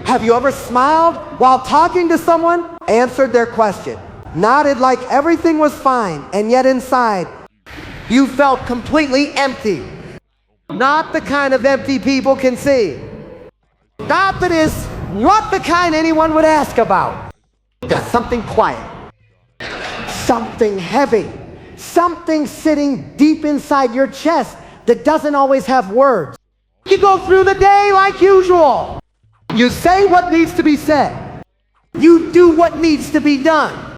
Have you ever smiled while talking to someone? Answered their question. Nodded like everything was fine, and yet inside, you felt completely empty. Not the kind of empty people can see. Not that is not the kind anyone would ask about. Just something quiet. Something heavy. Something sitting deep inside your chest that doesn't always have words. You go through the day like usual. You say what needs to be said. You do what needs to be done.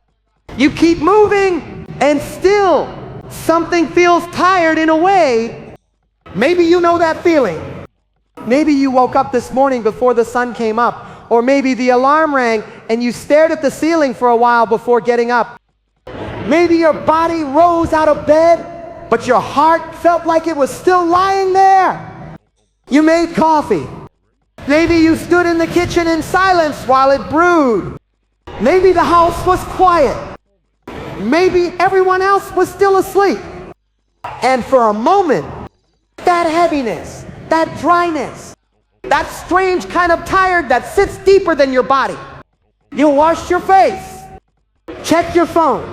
You keep moving, and still something feels tired in a way. Maybe you know that feeling. Maybe you woke up this morning before the sun came up, or maybe the alarm rang and you stared at the ceiling for a while before getting up. Maybe your body rose out of bed, but your heart felt like it was still lying there. You made coffee. Maybe you stood in the kitchen in silence while it brewed. Maybe the house was quiet. Maybe everyone else was still asleep. And for a moment, that heaviness, that dryness, that strange kind of tired that sits deeper than your body. You washed your face, checked your phone,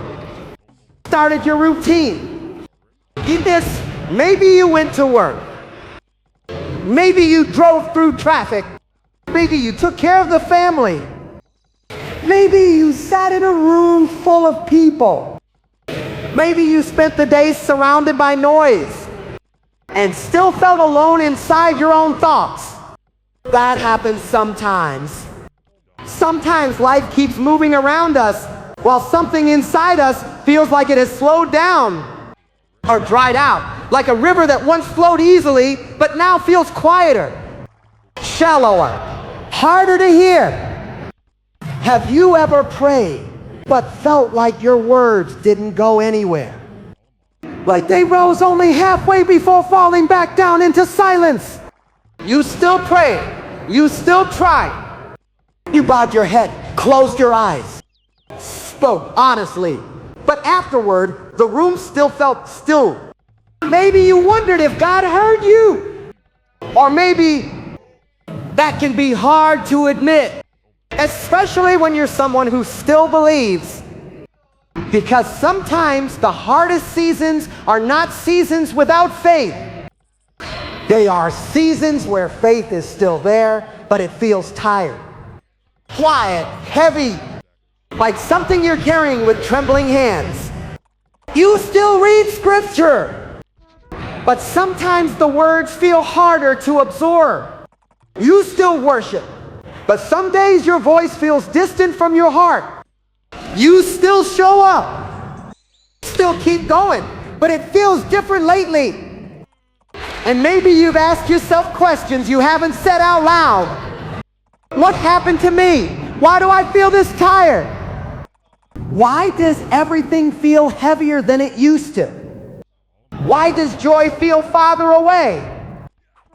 started your routine. Did this. Maybe you went to work. Maybe you drove through traffic. Maybe you took care of the family. Maybe you sat in a room full of people. Maybe you spent the day surrounded by noise and still felt alone inside your own thoughts. That happens sometimes. Sometimes life keeps moving around us while something inside us feels like it has slowed down or dried out, like a river that once flowed easily but now feels quieter, shallower, harder to hear. Have you ever prayed but felt like your words didn't go anywhere? Like they rose only halfway before falling back down into silence? You still prayed. You still tried. You bowed your head, closed your eyes, spoke honestly. But afterward, the room still felt still. Maybe you wondered if God heard you. Or maybe that can be hard to admit, especially when you're someone who still believes. Because sometimes the hardest seasons are not seasons without faith. They are seasons where faith is still there, but it feels tired, quiet, heavy, like something you're carrying with trembling hands. You still read scripture, but sometimes the words feel harder to absorb. You still worship, but some days your voice feels distant from your heart. You still show up, still keep going, but it feels different lately. And maybe you've asked yourself questions you haven't said out loud. What happened to me? Why do I feel this tired? Why does everything feel heavier than it used to? Why does joy feel farther away?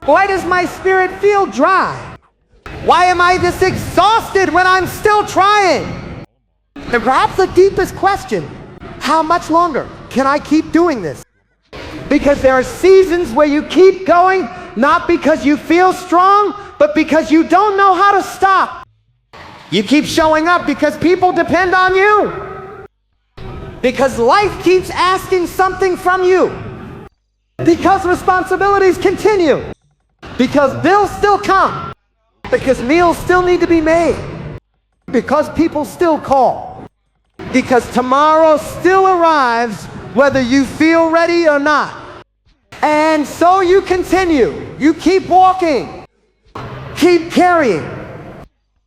Why does my spirit feel dry? Why am I this exhausted when I'm still trying? And perhaps the deepest question, how much longer can I keep doing this? Because there are seasons where you keep going, not because you feel strong, but because you don't know how to stop. You keep showing up because people depend on you. Because life keeps asking something from you. Because responsibilities continue. Because bills still come. Because meals still need to be made. Because people still call. Because tomorrow still arrives whether you feel ready or not. And so you continue. You keep walking. Keep carrying.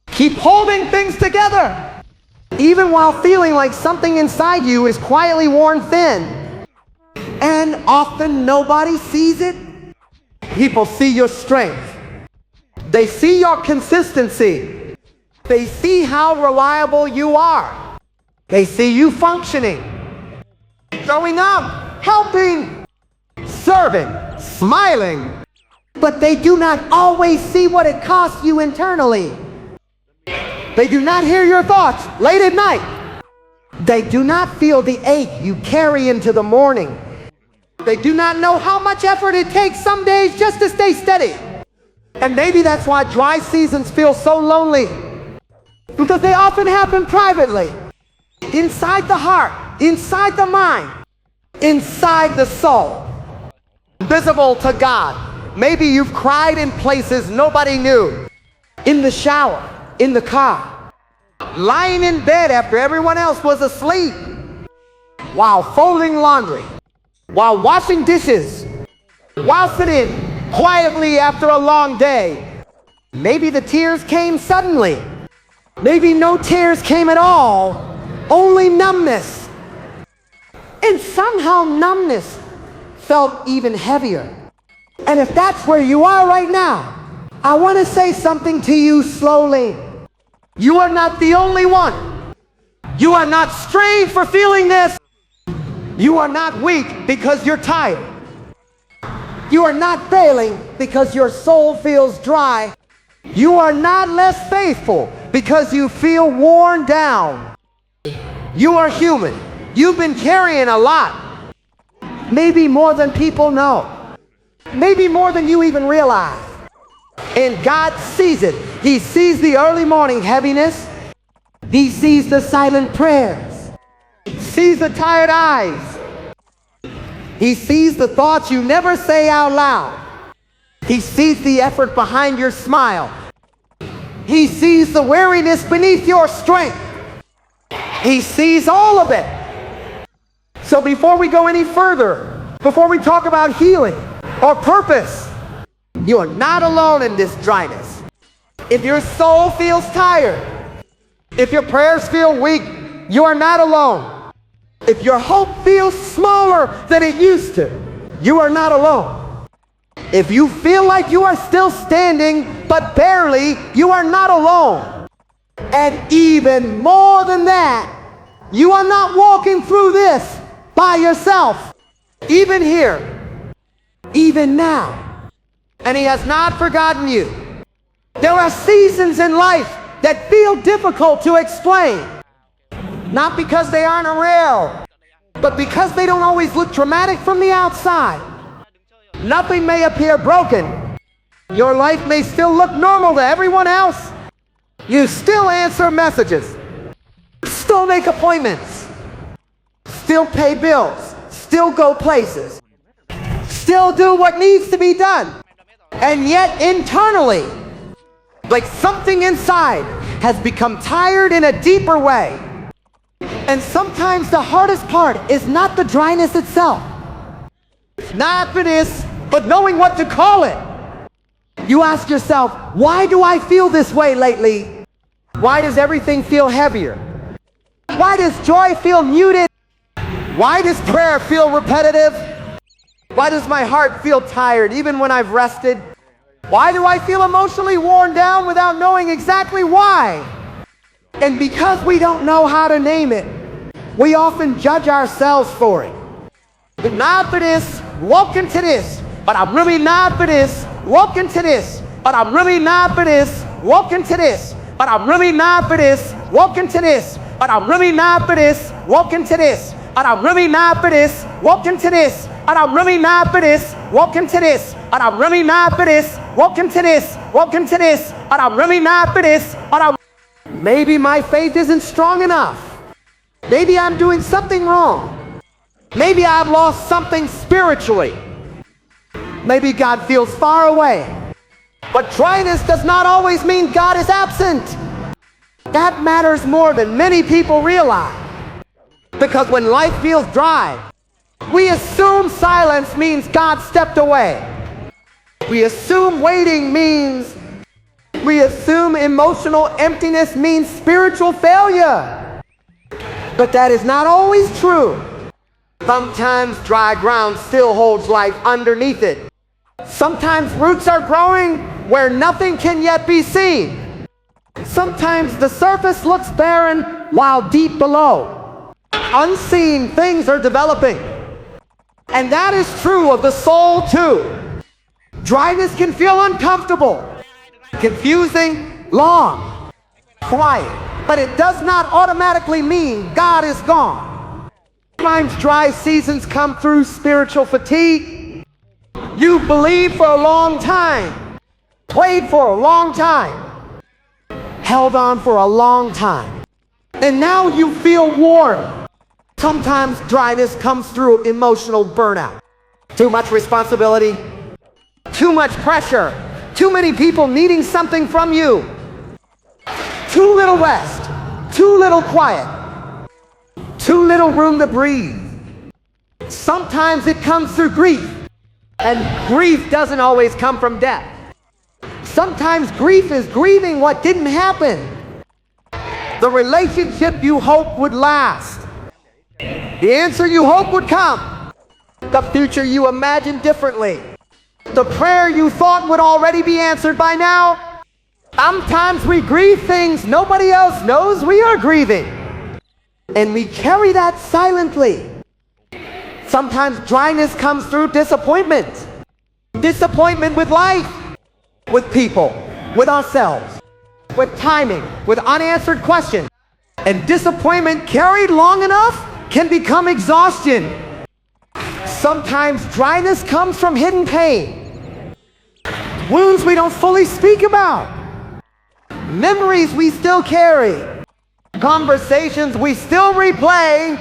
Keep holding things together. Even while feeling like something inside you is quietly worn thin. And often nobody sees it. People see your strength. They see your consistency. They see how reliable you are. They see you functioning, showing up, helping, serving, smiling. But they do not always see what it costs you internally. They do not hear your thoughts late at night. They do not feel the ache you carry into the morning. They do not know how much effort it takes some days just to stay steady. And maybe that's why dry seasons feel so lonely, because they often happen privately, inside the heart, inside the mind, inside the soul, visible to God. Maybe you've cried in places nobody knew, in the shower, in the car, lying in bed after everyone else was asleep, while folding laundry, while washing dishes, while sitting quietly after a long day. Maybe the tears came suddenly. Maybe no tears came at all, only numbness. And somehow numbness felt even heavier. And if that's where you are right now, I want to say something to you slowly. You are not the only one. You are not strange for feeling this. You are not weak because you're tired. You are not failing because your soul feels dry. You are not less faithful because you feel worn down. You are human. You've been carrying a lot. Maybe more than people know. Maybe more than you even realize. And God sees it. He sees the early morning heaviness. He sees the silent prayers. He sees the tired eyes. He sees the thoughts you never say out loud. He sees the effort behind your smile. He sees the weariness beneath your strength. He sees all of it. So before we go any further, before we talk about healing or purpose, you are not alone in this dryness. If your soul feels tired, if your prayers feel weak, you are not alone. If your hope feels smaller than it used to, you are not alone. If you feel like you are still standing, but barely, you are not alone. And even more than that, you are not walking through this by yourself. Even here, even now. And He has not forgotten you. There are seasons in life that feel difficult to explain. Not because they aren't real, but because they don't always look dramatic from the outside. Nothing may appear broken. Your life may still look normal to everyone else. You still answer messages, still make appointments, still pay bills, still go places, still do what needs to be done. And yet internally, like something inside has become tired in a deeper way. And sometimes the hardest part is not the dryness itself. Not for this, but knowing what to call it. You ask yourself, why do I feel this way lately? Why does everything feel heavier? Why does joy feel muted? Why does prayer feel repetitive? Why does my heart feel tired even when I've rested? Why do I feel emotionally worn down without knowing exactly why? And because we don't know how to name it, we often judge ourselves for it. But not for this, walk into this, but I'm really not for this, walk into this, but I'm really not for this, walk into this, but I'm really not for this, walk into this, but I'm really not for this, walk into this, but I'm really not for this, walk into this, but I'm really not for this, walk into this, but I'm really not for this, walk into this, walk into this, but I'm really not for this, but I'm... Maybe my faith isn't strong enough. Maybe I'm doing something wrong. Maybe I've lost something spiritually. Maybe God feels far away. But dryness does not always mean God is absent. That matters more than many people realize. Because when life feels dry, we assume silence means God stepped away. We assume waiting means... We assume emotional emptiness means spiritual failure. But that is not always true. Sometimes dry ground still holds life underneath it. Sometimes roots are growing where nothing can yet be seen. Sometimes the surface looks barren while deep below, unseen things are developing. And that is true of the soul too. Dryness can feel uncomfortable, confusing, long, quiet, but it does not automatically mean God is gone. Sometimes dry seasons come through spiritual fatigue. You believe for a long time, played for a long time, held on for a long time, and now you feel warm. Sometimes dryness comes through emotional burnout. Too much responsibility, too much pressure, too many people needing something from you, too little rest, too little quiet, too little room to breathe. Sometimes it comes through grief, and grief doesn't always come from death. Sometimes grief is grieving what didn't happen. The relationship you hoped would last. The answer you hoped would come. The future you imagined differently. The prayer you thought would already be answered by now. Sometimes we grieve things nobody else knows we are grieving, and we carry that silently. Sometimes dryness comes through disappointment. Disappointment with life, with people, with ourselves, with timing, with unanswered questions. And disappointment carried long enough can become exhaustion. Sometimes dryness comes from hidden pain, wounds we don't fully speak about, memories we still carry, conversations we still replay,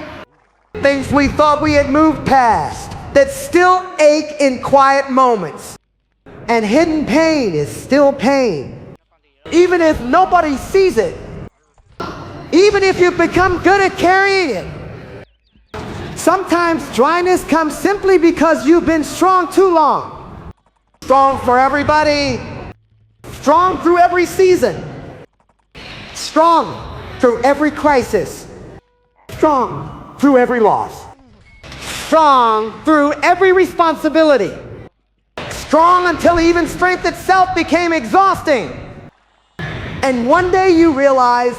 things we thought we had moved past that still ache in quiet moments. And hidden pain is still pain, even if nobody sees it, even if you've become good at carrying it. Sometimes dryness comes simply because you've been strong too long. Strong for everybody, strong through every season, strong through every crisis, strong through every loss, strong through every responsibility, strong until even strength itself became exhausting. And one day you realize,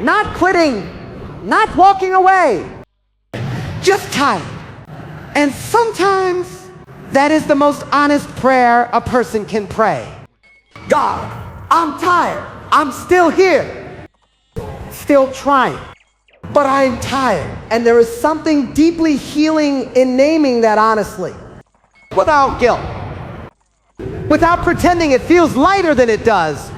not quitting, not walking away, just tired. And sometimes that is the most honest prayer a person can pray. God, I'm tired. I'm still here, still trying, but I'm tired. And there is something deeply healing in naming that honestly, without guilt, without pretending it feels lighter than it does,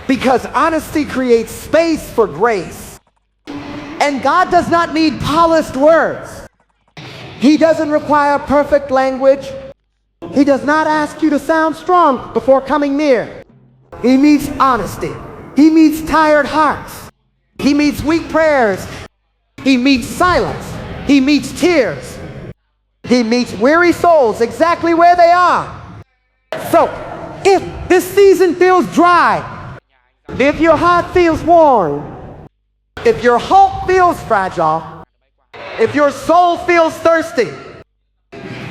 because honesty creates space for grace. And God does not need polished words. He doesn't require perfect language. He does not ask you to sound strong before coming near. He meets honesty. He meets tired hearts. He meets weak prayers. He meets silence. He meets tears. He meets weary souls exactly where they are. So, if this season feels dry, if your heart feels worn, if your hope feels fragile, if your soul feels thirsty,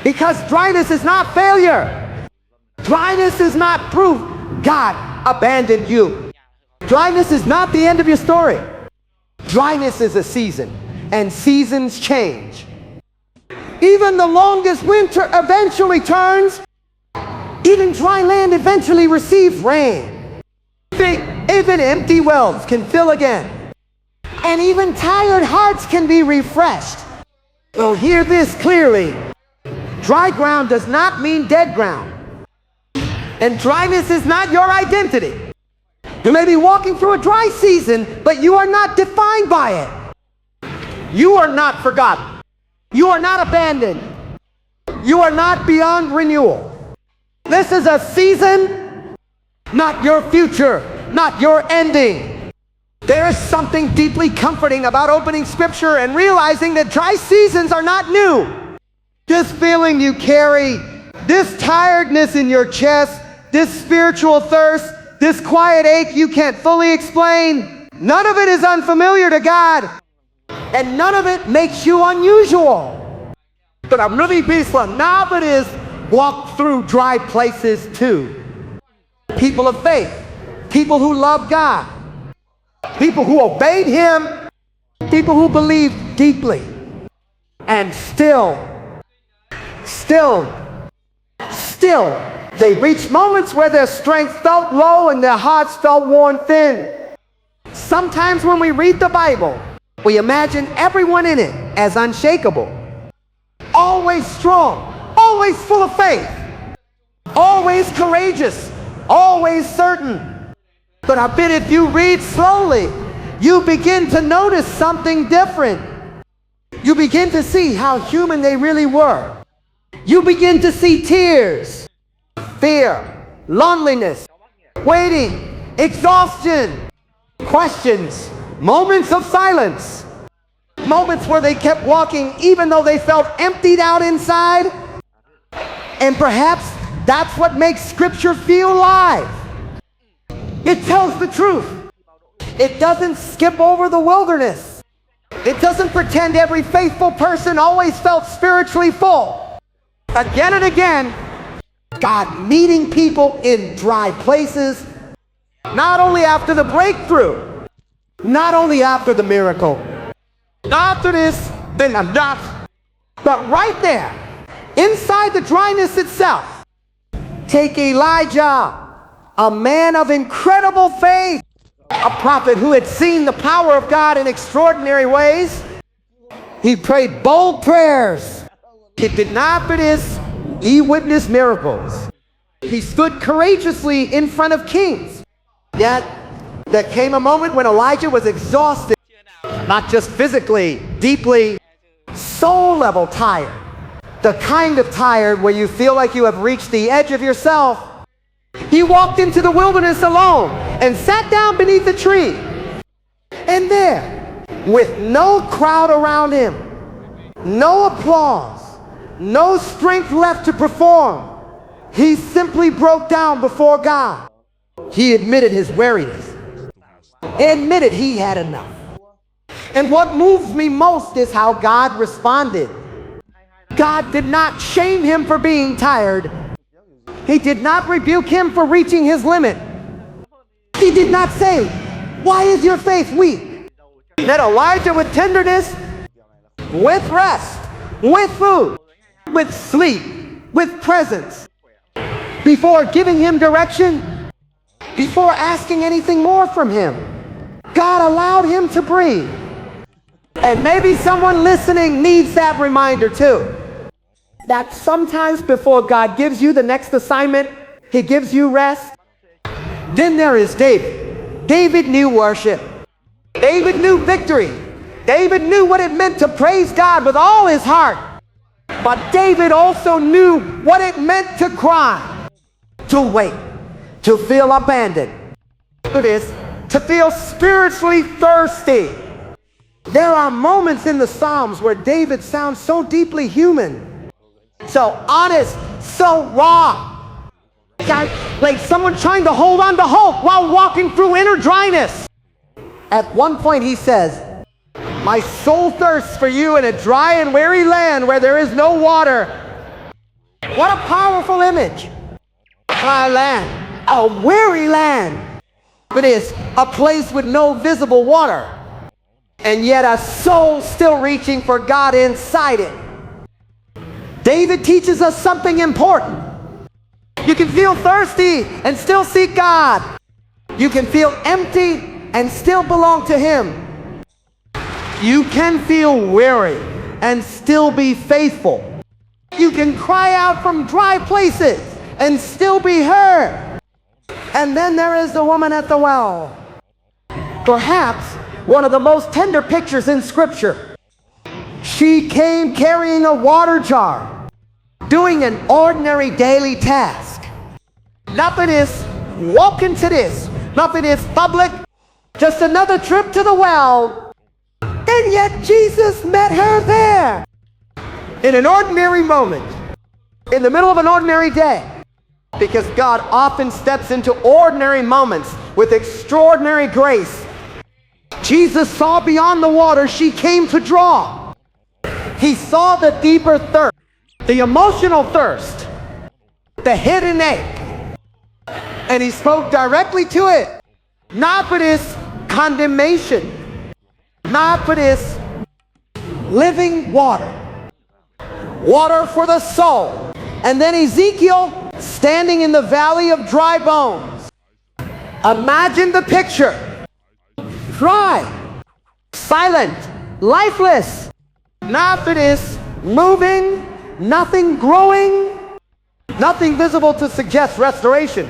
because dryness is not failure. Dryness is not proof God abandoned you. Dryness is not the end of your story. Dryness is a season, and seasons change. Even the longest winter eventually turns. Even dry land eventually receives rain. Even empty wells can fill again. And even tired hearts can be refreshed. Well, hear this clearly. Dry ground does not mean dead ground. And dryness is not your identity. You may be walking through a dry season, but you are not defined by it. You are not forgotten. You are not abandoned. You are not beyond renewal. This is a season, not your future, not your ending. There is something deeply comforting about opening scripture and realizing that dry seasons are not new. This feeling you carry, this tiredness in your chest, this spiritual thirst, this quiet ache you can't fully explain, none of it is unfamiliar to God, and none of it makes you unusual. But I'm really peaceful. Now it is walk through dry places too. People of faith, people who love God, people who obeyed Him, people who believed deeply, and still, they reached moments where their strength felt low and their hearts felt worn thin. Sometimes when we read the Bible, we imagine everyone in it as unshakable, always strong, always full of faith, always courageous, always certain. But I bet if you read slowly, you begin to notice something different. You begin to see how human they really were. You begin to see tears, fear, loneliness, waiting, exhaustion, questions, moments of silence, moments where they kept walking even though they felt emptied out inside. And perhaps that's what makes Scripture feel alive. It tells the truth. It doesn't skip over the wilderness. It doesn't pretend every faithful person always felt spiritually full. Again and again, God meeting people in dry places, not only after the breakthrough, not only after the miracle, after this, then enough, but right there, inside the dryness itself. Take Elijah, a man of incredible faith, a prophet who had seen the power of God in extraordinary ways. He prayed bold prayers. He did not for this. He witnessed miracles. He stood courageously in front of kings. Yet, there came a moment when Elijah was exhausted, not just physically, deeply, soul level tired. The kind of tired where you feel like you have reached the edge of yourself. He walked into the wilderness alone and sat down beneath a tree. And there, with no crowd around him, no applause, no strength left to perform, he simply broke down before God. He admitted his weariness. He admitted he had enough. And what moves me most is how God responded. God did not shame him for being tired. He did not rebuke him for reaching his limit. He did not say, "Why is your faith weak?" That Elijah, with tenderness, with rest, with food, with sleep, with presence, before giving him direction, before asking anything more from him, God allowed him to breathe. And maybe someone listening needs that reminder too. That sometimes before God gives you the next assignment, he gives you rest. Then there is David. David knew worship. David knew victory. David knew what it meant to praise God with all his heart. But David also knew what it meant to cry, to wait, to feel abandoned. It is to feel spiritually thirsty. There are moments in the Psalms where David sounds so deeply human. So honest, so raw. Like someone trying to hold on to hope while walking through inner dryness. At one point he says, "My soul thirsts for you in a dry and weary land where there is no water." What a powerful image. Dry land, a weary land. It is a place with no visible water. And yet a soul still reaching for God inside it. David teaches us something important. You can feel thirsty and still seek God. You can feel empty and still belong to him. You can feel weary and still be faithful. You can cry out from dry places and still be heard. And then there is the woman at the well. Perhaps one of the most tender pictures in Scripture. She came carrying a water jar, doing an ordinary daily task. Nothing is walk into this. Nothing is public. Just another trip to the well. And yet Jesus met her there. In an ordinary moment. In the middle of an ordinary day. Because God often steps into ordinary moments with extraordinary grace. Jesus saw beyond the water she came to draw. He saw the deeper thirst, the emotional thirst, the hidden ache. And he spoke directly to it. Not for this condemnation, not for this living water. Water for the soul. And then Ezekiel standing in the valley of dry bones. Imagine the picture. Dry, silent, lifeless. Not for this moving, nothing growing, nothing visible to suggest restoration.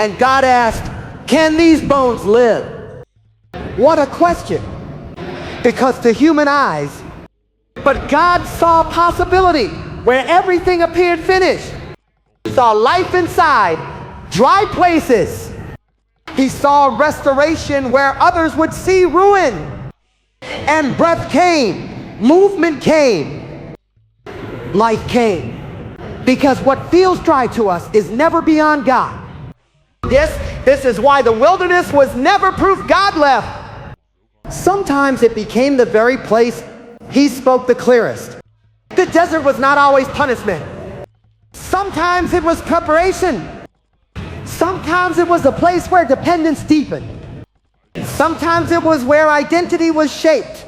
And God asked, can these bones live? What a question. Because to human eyes, but God saw possibility where everything appeared finished. He saw life inside, dry places. He saw restoration where others would see ruin. And breath came, movement came, life came. Because what feels dry to us is never beyond God. This is why the wilderness was never proof God left. Sometimes it became the very place he spoke the clearest. The desert was not always punishment. Sometimes it was preparation. Sometimes it was a place where dependence deepened. Sometimes it was where identity was shaped.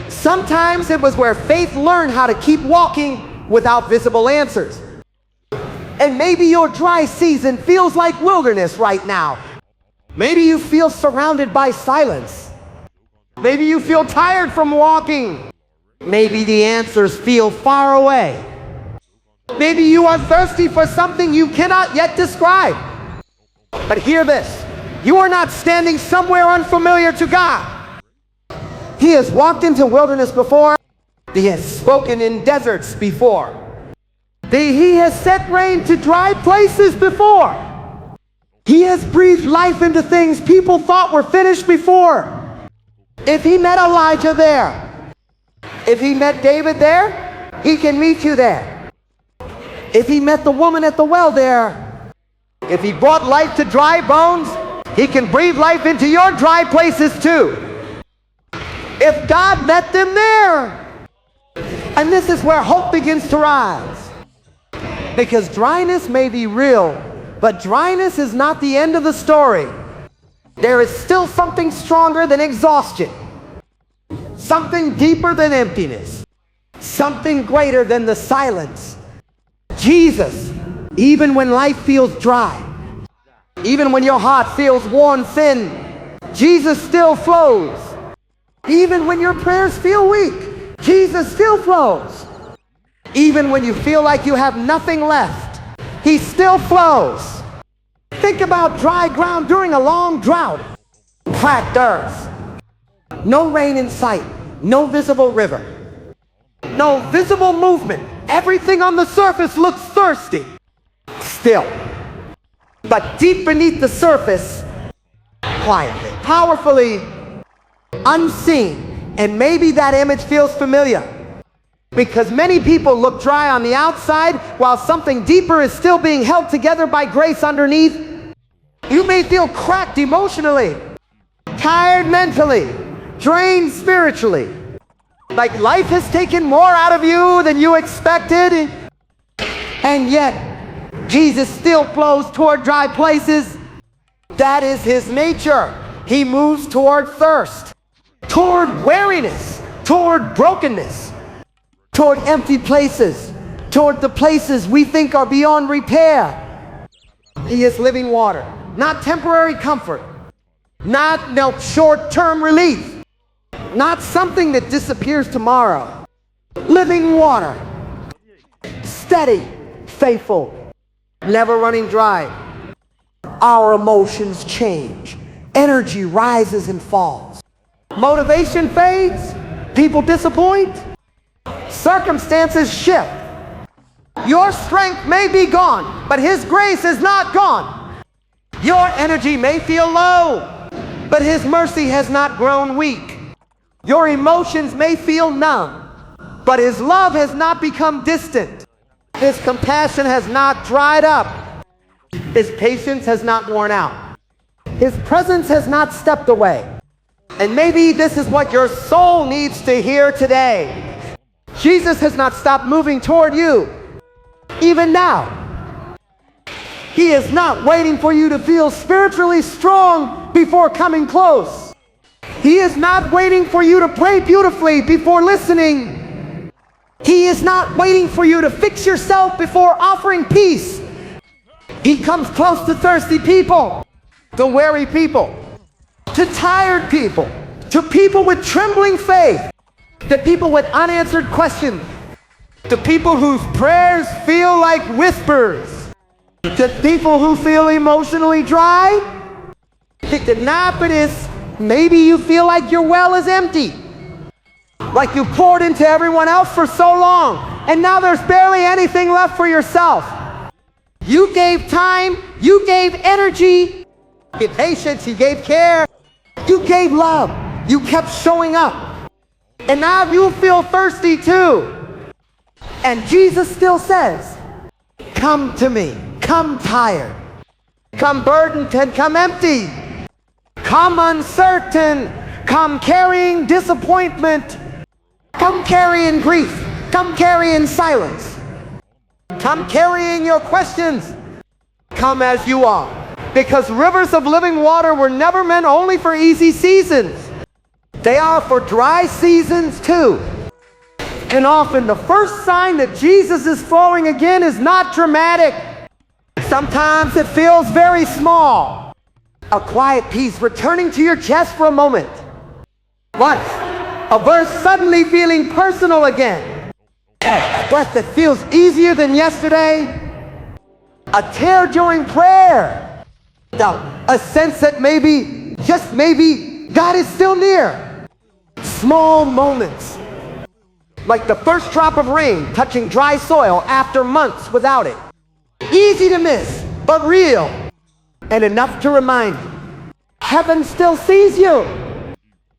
Sometimes it was where faith learned how to keep walking without visible answers. And maybe your dry season feels like wilderness right now. Maybe you feel surrounded by silence. Maybe you feel tired from walking. Maybe the answers feel far away. Maybe you are thirsty for something you cannot yet describe. But hear this, you are not standing somewhere unfamiliar to God. He has walked into wilderness before. He has spoken in deserts before. He has set rain to dry places before. He has breathed life into things people thought were finished before. If he met Elijah there, if he met David there, he can meet you there. If he met the woman at the well there, if he brought life to dry bones, he can breathe life into your dry places too. If God met them there, and this is where hope begins to rise. Because dryness may be real, but dryness is not the end of the story. There is still something stronger than exhaustion, something deeper than emptiness, something greater than the silence. Jesus, even when life feels dry, even when your heart feels worn thin, Jesus still flows. Even when your prayers feel weak, Jesus still flows. Even when you feel like you have nothing left, he still flows. Think about dry ground during a long drought. Cracked earth. No rain in sight. No visible river. No visible movement. Everything on the surface looks thirsty. Still. But deep beneath the surface, quietly, powerfully, unseen. And maybe that image feels familiar. Because many people look dry on the outside while something deeper is still being held together by grace underneath. You may feel cracked emotionally, tired mentally, drained spiritually, like life has taken more out of you than you expected. And yet, Jesus still flows toward dry places. That is his nature. He moves toward thirst, toward weariness, toward brokenness, toward empty places, toward the places we think are beyond repair. He is living water, not temporary comfort, not short-term relief, not something that disappears tomorrow. Living water, steady, faithful, never running dry. Our emotions change. Energy rises and falls. Motivation fades. People disappoint. Circumstances shift. Your strength may be gone, but his grace is not gone. Your energy may feel low, but his mercy has not grown weak. Your emotions may feel numb, but his love has not become distant. His compassion has not dried up. His patience has not worn out. His presence has not stepped away. And maybe this is what your soul needs to hear today. Jesus has not stopped moving toward you, even now. He is not waiting for you to feel spiritually strong before coming close. He is not waiting for you to pray beautifully before listening. He is not waiting for you to fix yourself before offering peace. He comes close to thirsty people, to weary people, to tired people, to people with trembling faith, to people with unanswered questions, to people whose prayers feel like whispers. To people who feel emotionally dry, maybe you feel like your well is empty. Like you poured into everyone else for so long, and now there's barely anything left for yourself. You gave time, you gave energy, you gave patience, you gave care, you gave love, you kept showing up. And now you feel thirsty too. And Jesus still says, come to me, come tired, come burdened and come empty, come uncertain, come carrying disappointment, come carrying grief, come carrying silence, come carrying your questions, come as you are. Because rivers of living water were never meant only for easy seasons. They are for dry seasons too. And often the first sign that Jesus is flowing again is not dramatic. Sometimes it feels very small. A quiet peace returning to your chest for a moment. What? A verse suddenly feeling personal again. A breath that feels easier than yesterday. A tear during prayer. A sense that maybe, just maybe, God is still near. Small moments. Like the first drop of rain touching dry soil after months without it. Easy to miss, but real. And enough to remind you, heaven still sees you.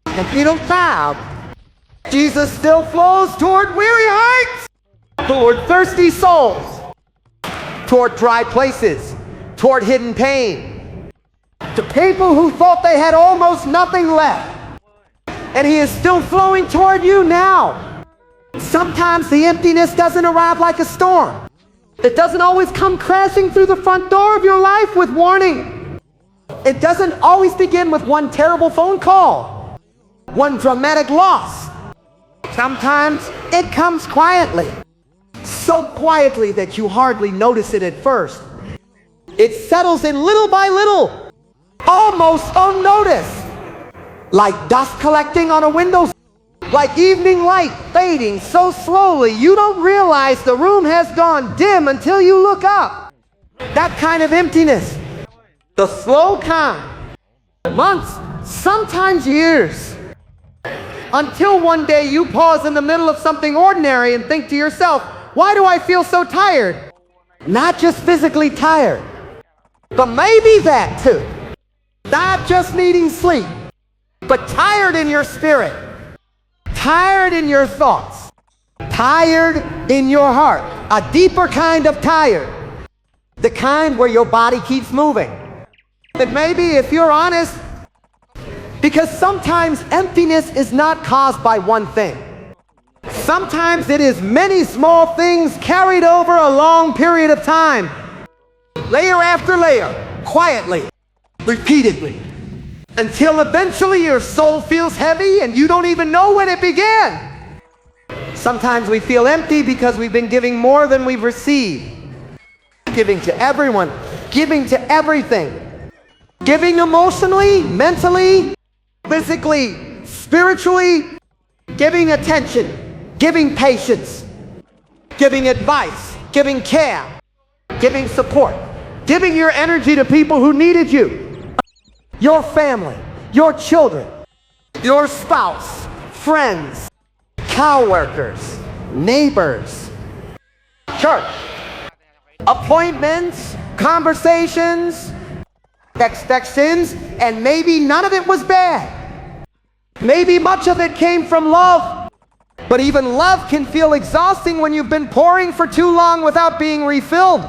And you don't stop. Jesus still flows toward weary hearts, toward thirsty souls, toward dry places, toward hidden pain, to people who thought they had almost nothing left. And he is still flowing toward you now. Sometimes the emptiness doesn't arrive like a storm. It doesn't always come crashing through the front door of your life with warning. It doesn't always begin with one terrible phone call, one dramatic loss. Sometimes it comes quietly, so quietly that you hardly notice it at first. It settles in little by little, almost unnoticed, like dust collecting on a window, like evening light fading so slowly you don't realize the room has gone dim until you look up. That kind of emptiness, the slow kind, months, sometimes years, until one day you pause in the middle of something ordinary and think to yourself, why do I feel so tired? Not just physically tired, but maybe that too. Not just needing sleep, but tired in your spirit, tired in your thoughts, tired in your heart, a deeper kind of tired, the kind where your body keeps moving. But maybe if you're honest, because sometimes emptiness is not caused by one thing. Sometimes it is many small things carried over a long period of time, layer after layer, quietly, repeatedly, until eventually your soul feels heavy and you don't even know when it began. Sometimes we feel empty because we've been giving more than we've received. Giving to everyone, giving to everything. Giving emotionally, mentally, physically, spiritually, giving attention, giving patience, giving advice, giving care, giving support, giving your energy to people who needed you, your family, your children, your spouse, friends, co-workers, neighbors, church, appointments, conversations, expectations, and maybe none of it was bad. Maybe much of it came from love. But even love can feel exhausting when you've been pouring for too long without being refilled.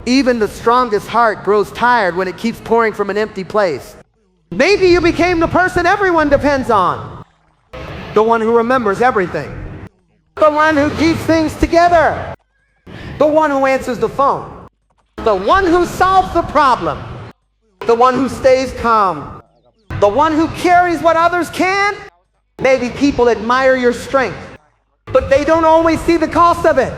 Even the strongest heart grows tired when it keeps pouring from an empty place. Maybe you became the person everyone depends on. The one who remembers everything. The one who keeps things together. The one who answers the phone. The one who solves the problem. The one who stays calm. The one who carries what others can't. Maybe people admire your strength, but they don't always see the cost of it.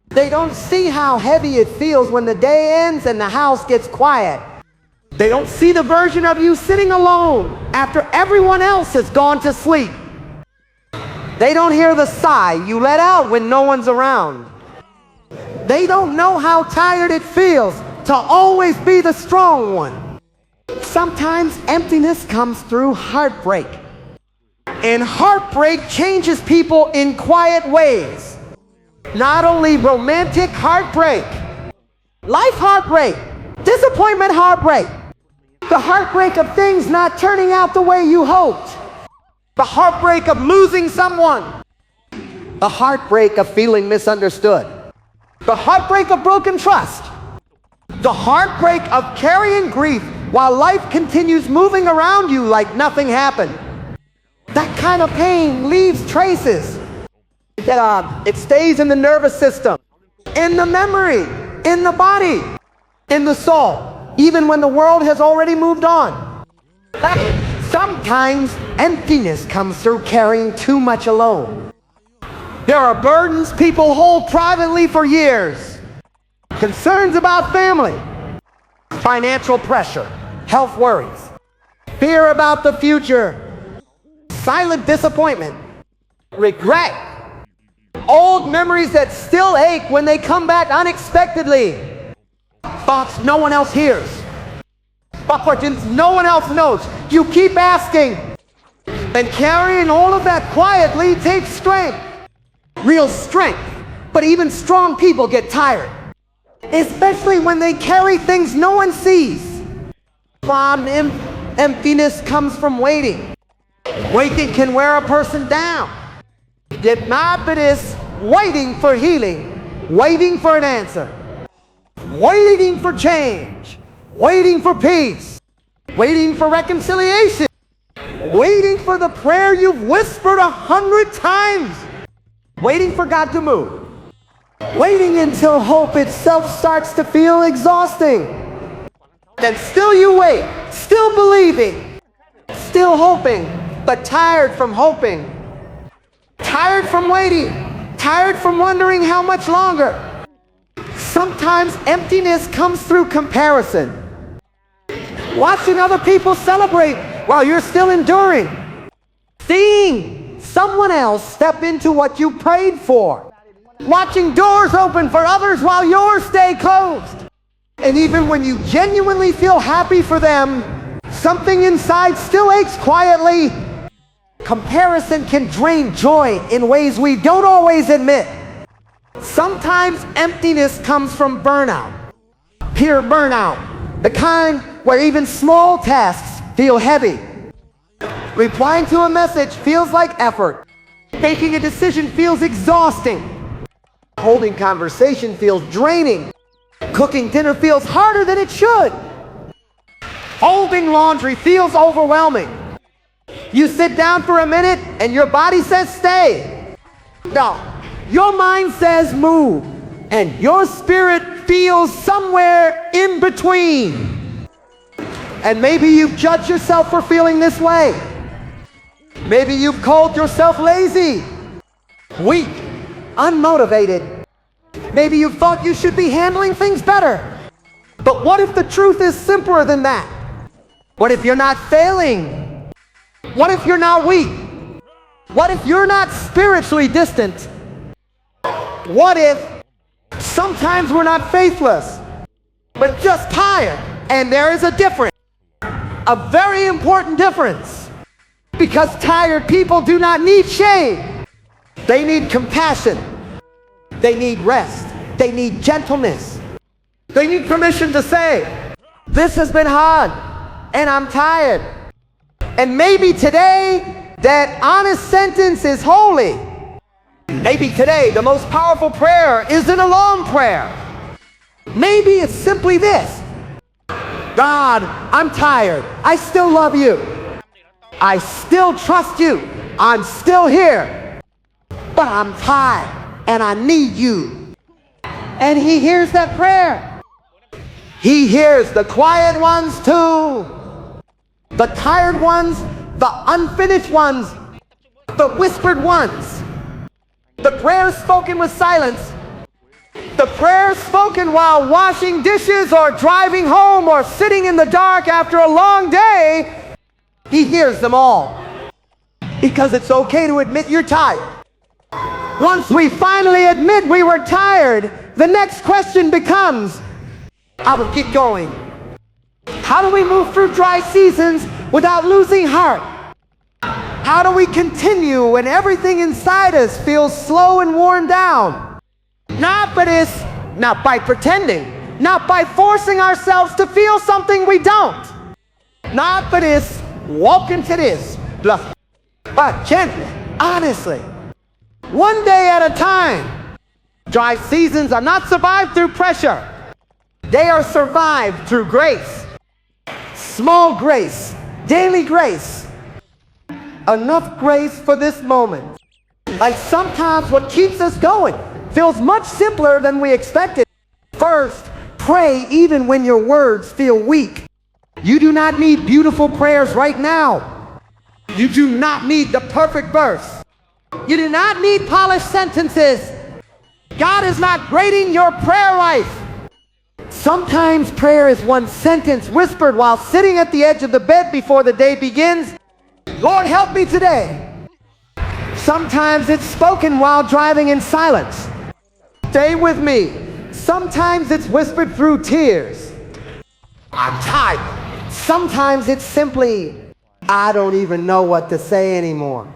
They don't see how heavy it feels when the day ends and the house gets quiet. They don't see the version of you sitting alone after everyone else has gone to sleep. They don't hear the sigh you let out when no one's around. They don't know how tired it feels to always be the strong one. Sometimes emptiness comes through heartbreak. And heartbreak changes people in quiet ways. Not only romantic heartbreak, life heartbreak, disappointment heartbreak, the heartbreak of things not turning out the way you hoped, the heartbreak of losing someone, the heartbreak of feeling misunderstood, the heartbreak of broken trust, the heartbreak of carrying grief while life continues moving around you like nothing happened. That kind of pain leaves traces. It stays in the nervous system, in the memory, in the body, in the soul, even when the world has already moved on. Sometimes emptiness comes through carrying too much alone. There are burdens people hold privately for years. Concerns about family, financial pressure, health worries, fear about the future, silent disappointment, regret, old memories that still ache when they come back unexpectedly, thoughts no one else hears, questions no one else knows. You keep asking, and carrying all of that quietly takes strength, real strength. But even strong people get tired, especially when they carry things no one sees. Emptiness comes from waiting. Waiting can wear a person down. Disobedience, waiting for healing, waiting for an answer, waiting for change, waiting for peace, waiting for reconciliation, waiting for the prayer you've whispered 100 times, waiting for God to move, waiting until hope itself starts to feel exhausting. Then still you wait, still believing, still hoping, but tired from hoping, tired from waiting, tired from wondering how much longer. Sometimes emptiness comes through comparison. Watching other people celebrate while you're still enduring. Seeing someone else step into what you prayed for. Watching doors open for others while yours stay closed. And even when you genuinely feel happy for them, something inside still aches quietly. Comparison can drain joy in ways we don't always admit. Sometimes emptiness comes from burnout, peer burnout, the kind where even small tasks feel heavy. Replying to a message feels like effort. Making a decision feels exhausting. Holding conversation feels draining. Cooking dinner feels harder than it should. Folding laundry feels overwhelming. You sit down for a minute and your body says stay. No, your mind says move. And your spirit feels somewhere in between. And maybe you've judged yourself for feeling this way. Maybe you've called yourself lazy, weak, unmotivated. Maybe you thought you should be handling things better. But what if the truth is simpler than that? What if you're not failing? What if you're not weak? What if you're not spiritually distant? What if sometimes we're not faithless, but just tired? And there is a difference, a very important difference. Because tired people do not need shade. They need compassion. They need rest. They need gentleness. They need permission to say, this has been hard and I'm tired. And maybe today that honest sentence is holy. Maybe today the most powerful prayer isn't a long prayer. Maybe it's simply this: God, I'm tired. I still love you. I still trust you. I'm still here. But I'm tired and I need you. And he hears that prayer. He hears the quiet ones too. The tired ones, the unfinished ones, the whispered ones. The prayers spoken with silence. The prayers spoken while washing dishes or driving home or sitting in the dark after a long day. He hears them all. Because it's okay to admit you're tired. Once we finally admit we were tired, the next question becomes, I will keep going. How do we move through dry seasons without losing heart? How do we continue when everything inside us feels slow and worn down? Not by pretending, not by forcing ourselves to feel something we don't. Not by this, walk into this, bluff, but gently, honestly, one day at a time. Dry seasons are not survived through pressure. They are survived through grace. Small grace, daily grace. Enough grace for this moment. Like sometimes what keeps us going feels much simpler than we expected. First, pray even when your words feel weak. You do not need beautiful prayers right now. You do not need the perfect verse. You do not need polished sentences. God is not grading your prayer life. Sometimes prayer is one sentence whispered while sitting at the edge of the bed before the day begins. Lord, help me today. Sometimes it's spoken while driving in silence. Stay with me. Sometimes it's whispered through tears. I'm tired. Sometimes it's simply, I don't even know what to say anymore.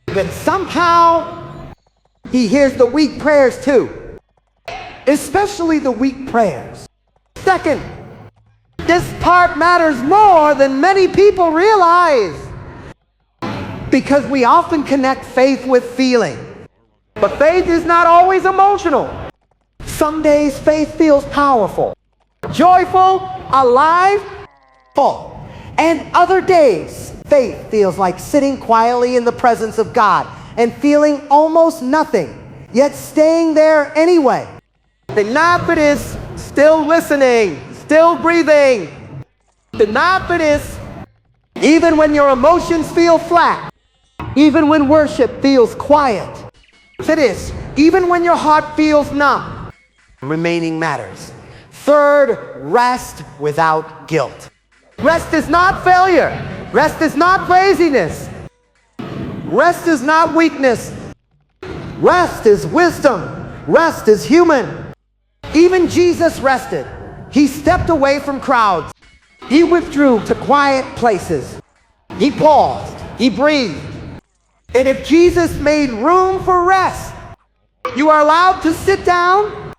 But somehow, he hears the weak prayers too, especially the weak prayers. Second, this part matters more than many people realize, because we often connect faith with feeling. But faith is not always emotional. Some days faith feels powerful, joyful, alive, full. And other days, faith feels like sitting quietly in the presence of God and feeling almost nothing, yet staying there anyway. The Nafit is still listening, still breathing. The Nafit is even when your emotions feel flat, even when worship feels quiet. It is even when your heart feels numb, remaining matters. Third, rest without guilt. Rest is not failure. Rest is not laziness. Rest is not weakness. Rest is wisdom. Rest is human. Even Jesus rested. He stepped away from crowds. He withdrew to quiet places. He paused. He breathed. And if Jesus made room for rest, you are allowed to sit down,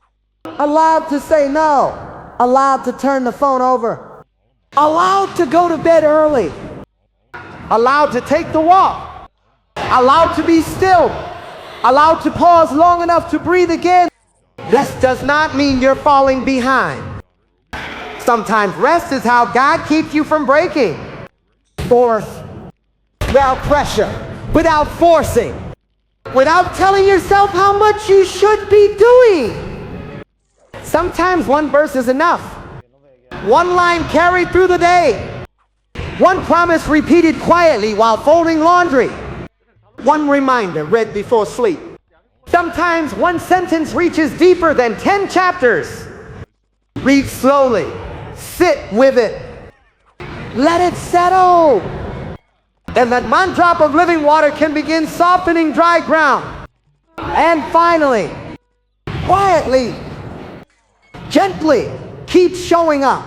allowed to say no, allowed to turn the phone over, allowed to go to bed early, allowed to take the walk, allowed to be still, allowed to pause long enough to breathe again. Rest does not mean you're falling behind. Sometimes rest is how God keeps you from breaking. Fourth, without pressure, without forcing, without telling yourself how much you should be doing. Sometimes one verse is enough. One line carried through the day. One promise repeated quietly while folding laundry. One reminder read before sleep. Sometimes one sentence reaches deeper than 10 chapters. Read slowly. Sit with it. Let it settle. And that one drop of living water can begin softening dry ground. And finally, quietly, gently, keep showing up.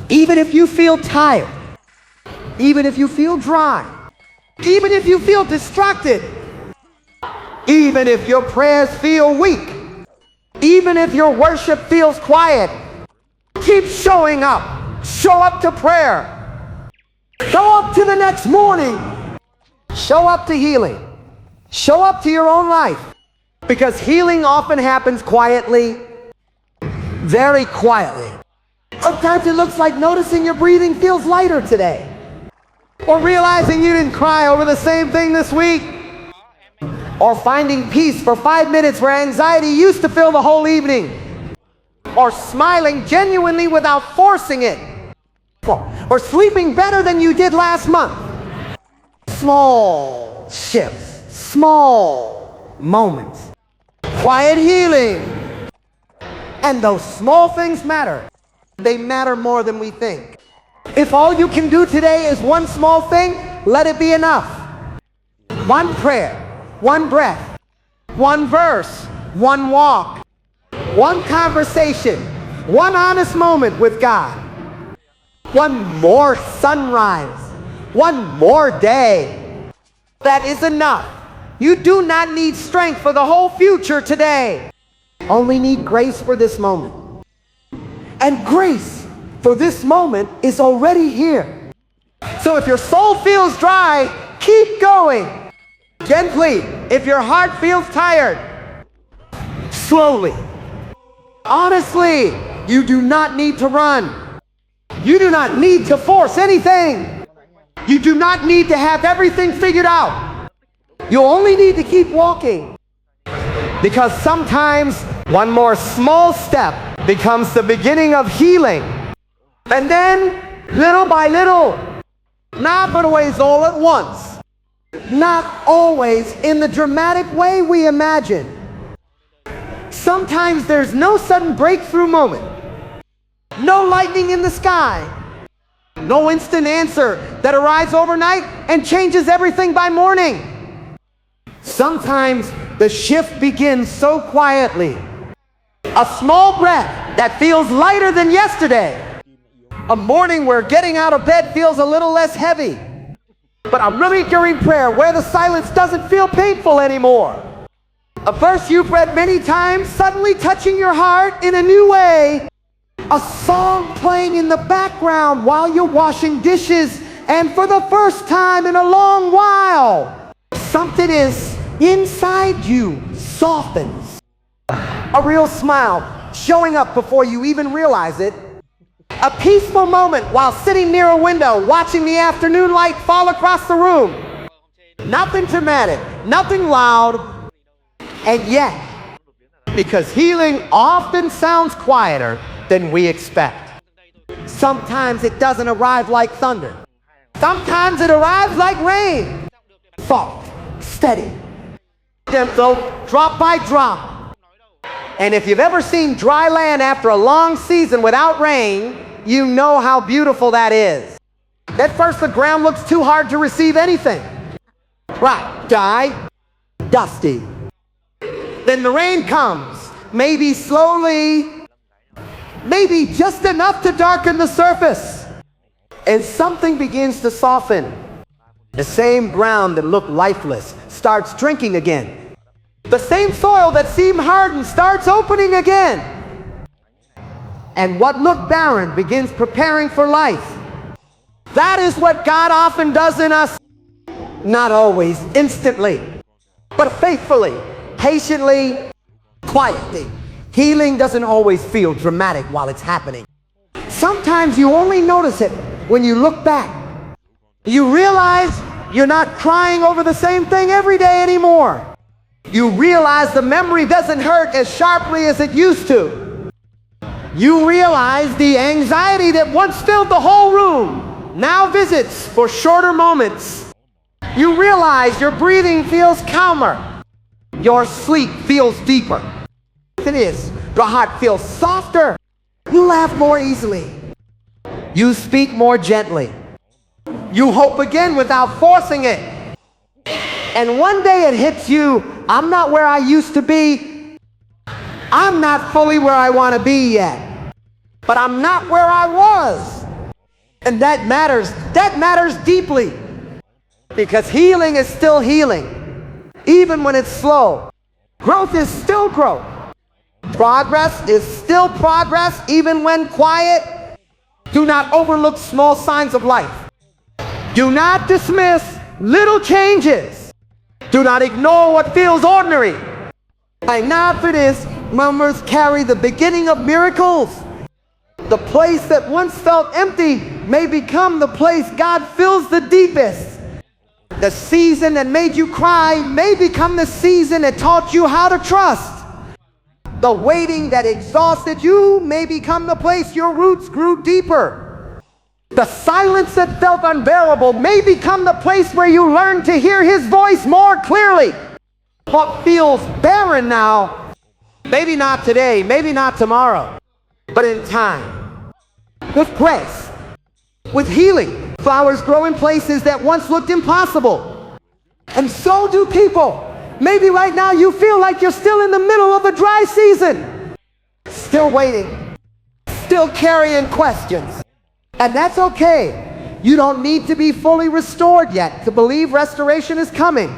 Even if you feel tired, even if you feel dry, even if you feel distracted, even if your prayers feel weak, even if your worship feels quiet, keep showing up. Show up to prayer. Show up to the next morning. Show up to healing. Show up to your own life. Because healing often happens quietly, very quietly. Sometimes it looks like noticing your breathing feels lighter today. Or realizing you didn't cry over the same thing this week. Or finding peace for 5 minutes where anxiety used to fill the whole evening. Or smiling genuinely without forcing it. Or sleeping better than you did last month. Small shifts, small moments, quiet healing. And those small things matter. They matter more than we think. If all you can do today is one small thing, let it be enough. One prayer, one breath, one verse, one walk, one conversation, one honest moment with God, one more sunrise, one more day. That is enough. You do not need strength for the whole future today. Only need grace for this moment. And grace for this moment is already here. So if your soul feels dry, keep going. Gently. If your heart feels tired, slowly. Honestly, you do not need to run. You do not need to force anything. You do not need to have everything figured out. You only need to keep walking. Because sometimes one more small step becomes the beginning of healing. And then, little by little, not always all at once, not always in the dramatic way we imagine. Sometimes there's no sudden breakthrough moment, no lightning in the sky, no instant answer that arrives overnight and changes everything by morning. Sometimes the shift begins so quietly. A small breath that feels lighter than yesterday. A morning where getting out of bed feels a little less heavy. But a really during prayer where the silence doesn't feel painful anymore. A verse you've read many times suddenly touching your heart in a new way. A song playing in the background while you're washing dishes, and for the first time in a long while, something is inside you softens. A real smile showing up before you even realize it. A peaceful moment while sitting near a window watching the afternoon light fall across the room. Nothing dramatic, nothing loud, and yet, because healing often sounds quieter than we expect. Sometimes it doesn't arrive like thunder. Sometimes it arrives like rain. Soft, steady, gentle, drop by drop. And if you've ever seen dry land after a long season without rain, you know how beautiful that is. At first the ground looks too hard to receive anything. Right, dry, dusty. Then the rain comes, maybe slowly, maybe just enough to darken the surface. And something begins to soften. The same ground that looked lifeless starts drinking again. The same soil that seemed hardened starts opening again. And what looked barren begins preparing for life. That is what God often does in us. Not always instantly, but faithfully, patiently, quietly. Healing doesn't always feel dramatic while it's happening. Sometimes you only notice it when you look back. You realize you're not crying over the same thing every day anymore. You realize the memory doesn't hurt as sharply as it used to. You realize the anxiety that once filled the whole room now visits for shorter moments. You realize your breathing feels calmer. Your sleep feels deeper. It is. Your heart feels softer. You laugh more easily. You speak more gently. You hope again without forcing it. And one day it hits you, I'm not where I used to be. I'm not fully where I want to be yet. But I'm not where I was. And that matters. That matters deeply. Because healing is still healing. Even when it's slow. Growth is still growth. Progress is still progress, even when quiet. Do not overlook small signs of life. Do not dismiss little changes. Do not ignore what feels ordinary. Like now for this, murmurs carry the beginning of miracles. The place that once felt empty may become the place God fills the deepest. The season that made you cry may become the season that taught you how to trust. The waiting that exhausted you may become the place your roots grew deeper. The silence that felt unbearable may become the place where you learn to hear His voice more clearly. What feels barren now, maybe not today, maybe not tomorrow, but in time, with grace, with healing, flowers grow in places that once looked impossible. And so do people. Maybe right now you feel like you're still in the middle of a dry season, still waiting, still carrying questions. And that's okay. You don't need to be fully restored yet to believe restoration is coming.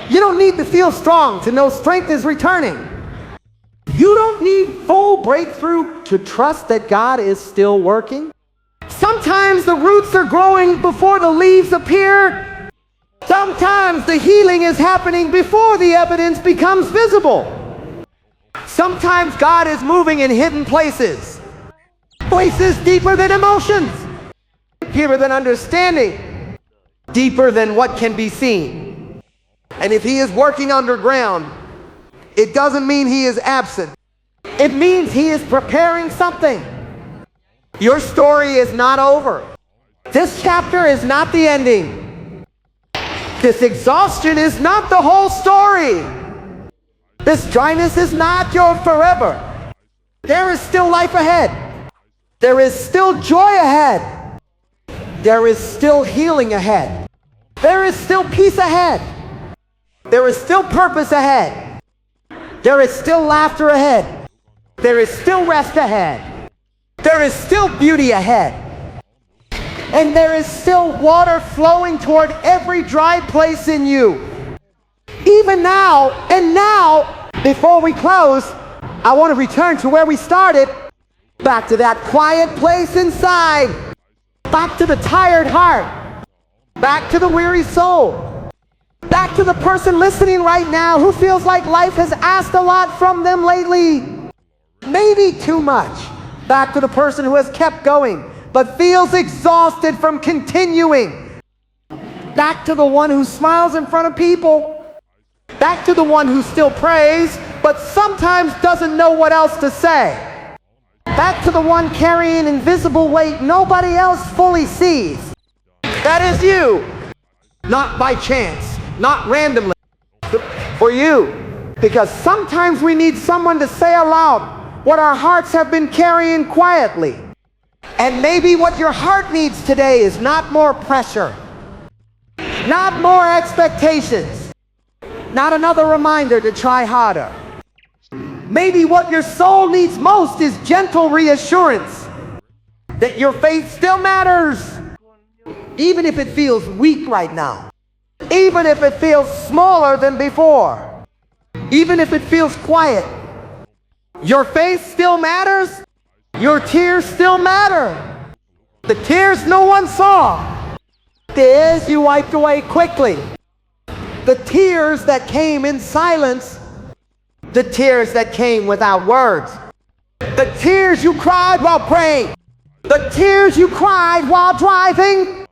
You don't need to feel strong to know strength is returning. You don't need full breakthrough to trust that God is still working. Sometimes the roots are growing before the leaves appear. Sometimes the healing is happening before the evidence becomes visible. Sometimes God is moving in hidden places. Places deeper than emotions, deeper than understanding, deeper than what can be seen. And if he is working underground, it doesn't mean he is absent. It means he is preparing something. Your story is not over. This chapter is not the ending. This exhaustion is not the whole story. This dryness is not your forever. There is still life ahead. There is still joy ahead. There is still healing ahead. There is still peace ahead. There is still purpose ahead. There is still laughter ahead. There is still rest ahead. There is still beauty ahead. And there is still water flowing toward every dry place in you. Even now, and now, before we close, I want to return to where we started. Back to that quiet place inside. Back to the tired heart. Back to the weary soul. Back to the person listening right now who feels like life has asked a lot from them lately. Maybe too much. Back to the person who has kept going but feels exhausted from continuing. Back to the one who smiles in front of people. Back to the one who still prays but sometimes doesn't know what else to say. Back to the one carrying invisible weight nobody else fully sees. That is you. Not by chance, not randomly. For you. Because sometimes we need someone to say aloud what our hearts have been carrying quietly. And maybe what your heart needs today is not more pressure, not more expectations, not another reminder to try harder. Maybe what your soul needs most is gentle reassurance that your faith still matters, even if it feels weak right now, even if it feels smaller than before, even if it feels quiet. Your faith still matters. Your tears still matter. The tears no one saw. Tears you wiped away quickly. The tears that came in silence. The tears that came without words. The tears you cried while praying. The tears you cried while driving.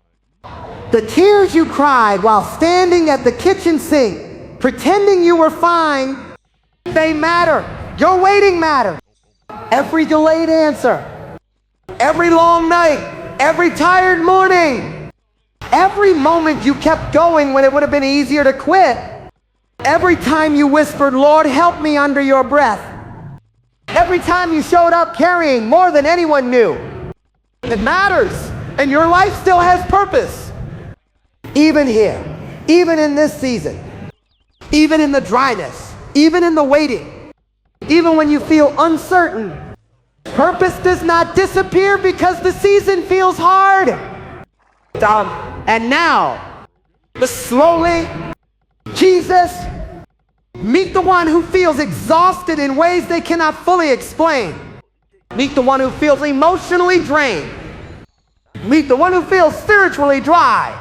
The tears you cried while standing at the kitchen sink, pretending you were fine. They matter. Your waiting matters. Every delayed answer, every long night, every tired morning, every moment you kept going when it would have been easier to quit, every time you whispered, "Lord, help me," under your breath, every time you showed up carrying more than anyone knew. It matters, and your life still has purpose. Even here, even in this season, even in the dryness, even in the waiting, even when you feel uncertain, purpose does not disappear because the season feels hard. And now, slowly, Jesus, meet the one who feels exhausted in ways they cannot fully explain. Meet the one who feels emotionally drained. Meet the one who feels spiritually dry.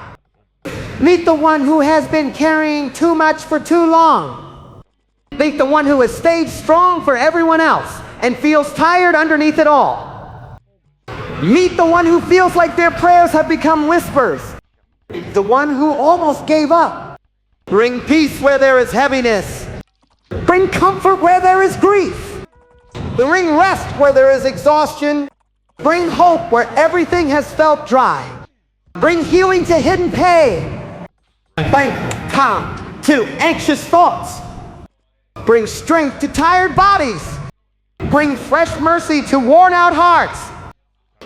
Meet the one who has been carrying too much for too long. Meet the one who has stayed strong for everyone else and feels tired underneath it all. Meet the one who feels like their prayers have become whispers. The one who almost gave up. Bring peace where there is heaviness. Bring comfort where there is grief. Bring rest where there is exhaustion. Bring hope where everything has felt dry. Bring healing to hidden pain. Bring calm to anxious thoughts. Bring strength to tired bodies. Bring fresh mercy to worn out hearts.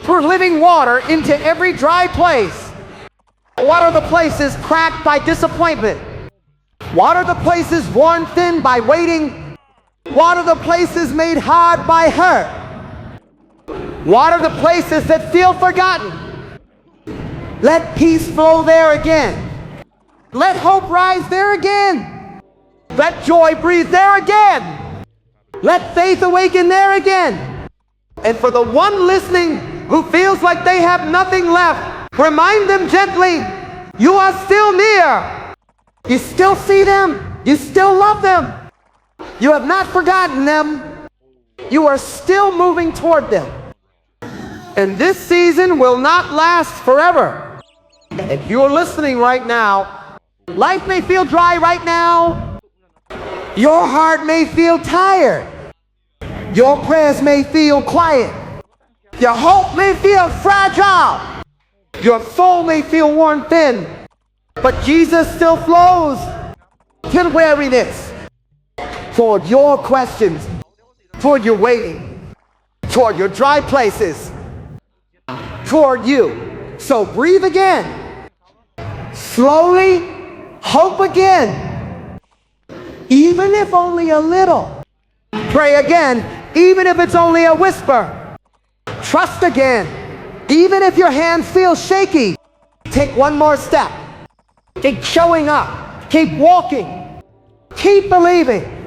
Pour living water into every dry place. Water the places cracked by disappointment. Water the places worn thin by waiting. Water the places made hard by hurt. Water the places that feel forgotten. Let peace flow there again. Let hope rise there again. Let joy breathe there again. Let faith awaken there again. And for the one listening who feels like they have nothing left, remind them gently, you are still near. You still see them. You still love them. You have not forgotten them. You are still moving toward them. And this season will not last forever. If you're listening right now, life may feel dry right now. Your heart may feel tired. Your prayers may feel quiet. Your hope may feel fragile. Your soul may feel worn thin. But Jesus still flows in weariness toward your questions, toward your waiting, toward your dry places, toward you. So breathe again. Slowly, hope again. Even if only a little. Pray again, even if it's only a whisper. Trust again, even if your hands feel shaky. Take one more step. Keep showing up. Keep walking. Keep believing.